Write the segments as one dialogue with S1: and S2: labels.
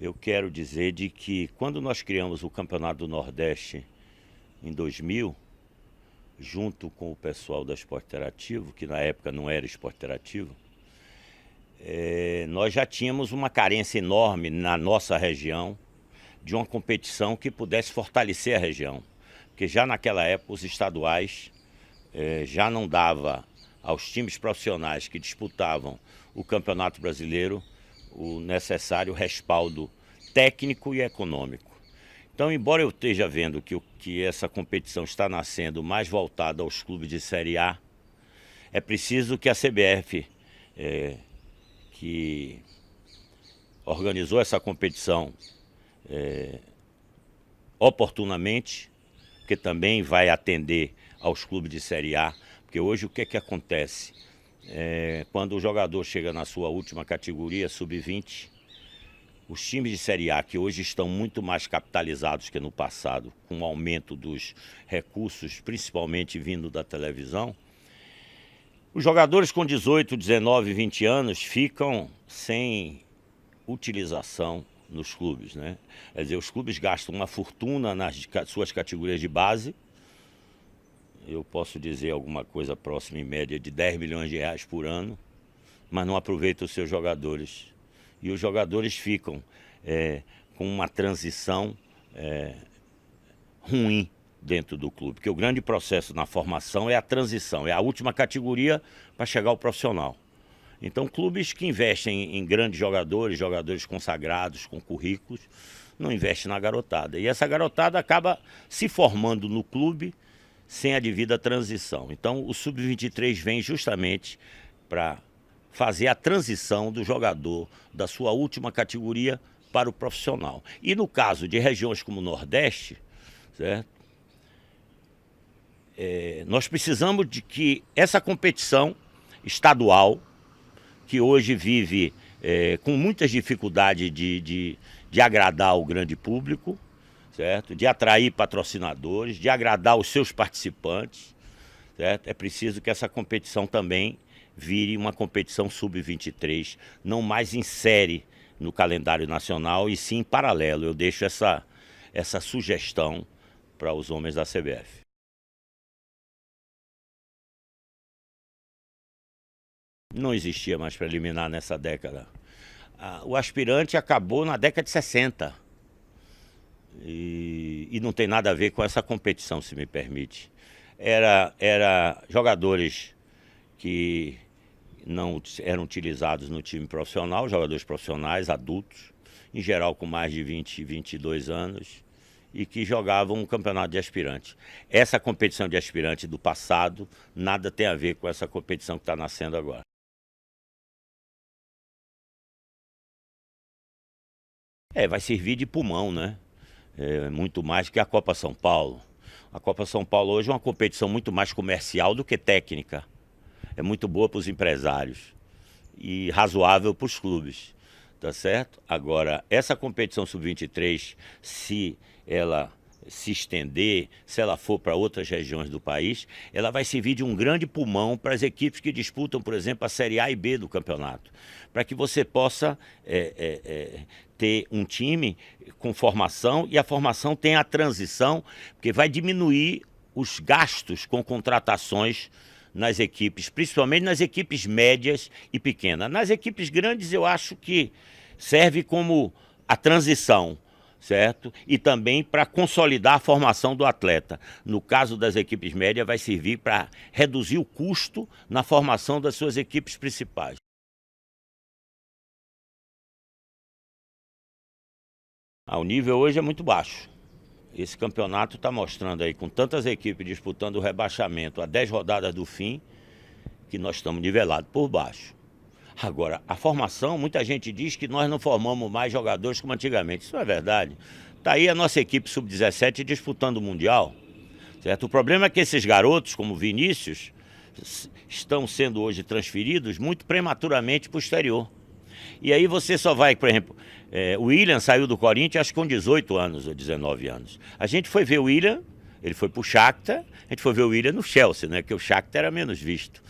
S1: eu quero dizer de que quando nós criamos o Campeonato do Nordeste em 2000, junto com o pessoal da Esporte Interativo, que na época não era Esporte Interativo, nós já tínhamos uma carência enorme na nossa região de uma competição que pudesse fortalecer a região. Porque já naquela época os estaduais já não dava aos times profissionais que disputavam o Campeonato Brasileiro o necessário respaldo técnico e econômico. Então, embora eu esteja vendo que essa competição está nascendo mais voltada aos clubes de Série A, é preciso que a CBF, que organizou essa competição oportunamente, que também vai atender aos clubes de Série A, porque hoje o que acontece? Quando o jogador chega na sua última categoria, sub-20, os times de Série A, que hoje estão muito mais capitalizados que no passado, com o aumento dos recursos, principalmente vindo da televisão, os jogadores com 18, 19, 20 anos ficam sem utilização nos clubes, né? Quer dizer, os clubes gastam uma fortuna nas suas categorias de base. Eu posso dizer alguma coisa próxima, em média, de 10 milhões de reais por ano, mas não aproveitam os seus jogadores. E os jogadores ficam com uma transição ruim dentro do clube. Porque o grande processo na formação é a transição, é a última categoria para chegar ao profissional. Então, clubes que investem em grandes jogadores, jogadores consagrados, com currículos, não investem na garotada. E essa garotada acaba se formando no clube sem a devida transição. Então, o Sub-23 vem justamente para fazer a transição do jogador da sua última categoria para o profissional. E no caso de regiões como o Nordeste, certo? Nós precisamos de que essa competição estadual, que hoje vive com muitas dificuldades de agradar o grande público, certo? De atrair patrocinadores, de agradar os seus participantes, certo? É preciso que essa competição também vire uma competição sub-23, não mais em série no calendário nacional, e sim em paralelo. Eu deixo essa sugestão para os homens da CBF. Não existia mais preliminar nessa década. O aspirante acabou na década de 60. E não tem nada a ver com essa competição, se me permite. Era jogadores que não eram utilizados no time profissional, jogadores profissionais, adultos, em geral com mais de 20, 22 anos, e que jogavam um campeonato de aspirante. Essa competição de aspirante do passado nada tem a ver com essa competição que está nascendo agora. Vai servir de pulmão, né? Muito mais que a Copa São Paulo. A Copa São Paulo hoje é uma competição muito mais comercial do que técnica. É muito boa para os empresários e razoável para os clubes, tá certo? Agora, essa competição sub-23, se ela se estender, se ela for para outras regiões do país, ela vai servir de um grande pulmão para as equipes que disputam, por exemplo, a Série A e B do campeonato, para que você possa ter um time com formação, e a formação tem a transição, porque vai diminuir os gastos com contratações nas equipes, principalmente nas equipes médias e pequenas. Nas equipes grandes eu acho que serve como a transição, certo? E também para consolidar a formação do atleta. No caso das equipes médias, vai servir para reduzir o custo na formação das suas equipes principais. O nível hoje é muito baixo. Esse campeonato está mostrando aí, com tantas equipes disputando o rebaixamento a 10 rodadas do fim, que nós estamos nivelados por baixo. Agora, a formação, muita gente diz que nós não formamos mais jogadores como antigamente. Isso não é verdade. Está aí a nossa equipe sub-17 disputando o Mundial, certo? O problema é que esses garotos, como Vinícius, estão sendo hoje transferidos muito prematuramente para o exterior. E aí você só vai, por exemplo, o William saiu do Corinthians acho que com 18 anos ou 19 anos. A gente foi ver o William, ele foi para o Shakhtar, a gente foi ver o William no Chelsea, né? Que o Shakhtar era menos visto.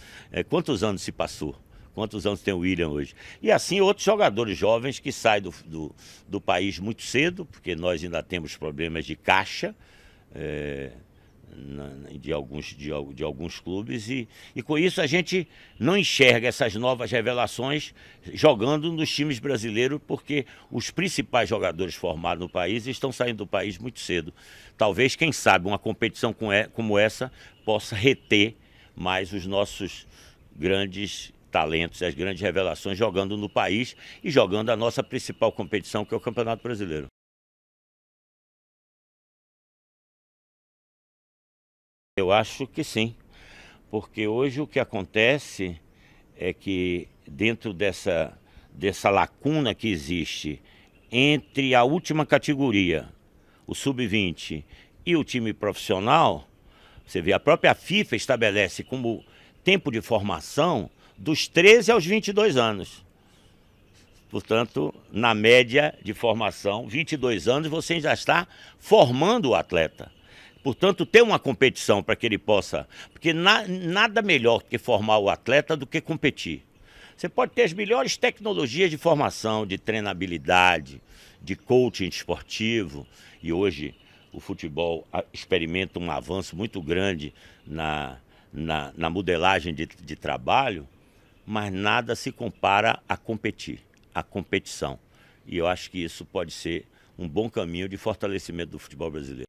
S1: Quantos anos se passou? Quantos anos tem o William hoje? E assim outros jogadores jovens que saem do país muito cedo, porque nós ainda temos problemas de caixa, de alguns clubes, e com isso a gente não enxerga essas novas revelações jogando nos times brasileiros, porque os principais jogadores formados no país estão saindo do país muito cedo. Talvez, quem sabe, uma competição como essa possa reter mais os nossos grandes talentos, as grandes revelações jogando no país e jogando a nossa principal competição, que é o Campeonato Brasileiro. Eu acho que sim, porque hoje o que acontece é que dentro dessa lacuna que existe entre a última categoria, o sub-20 e o time profissional, você vê, a própria FIFA estabelece como tempo de formação dos 13 aos 22 anos. Portanto, na média de formação, 22 anos, você já está formando o atleta. Portanto, ter uma competição para que ele possa... Porque nada melhor que formar o atleta do que competir. Você pode ter as melhores tecnologias de formação, de treinabilidade, de coaching esportivo. E hoje o futebol experimenta um avanço muito grande na modelagem de trabalho, mas nada se compara a competir, a competição. E eu acho que isso pode ser um bom caminho de fortalecimento do futebol brasileiro.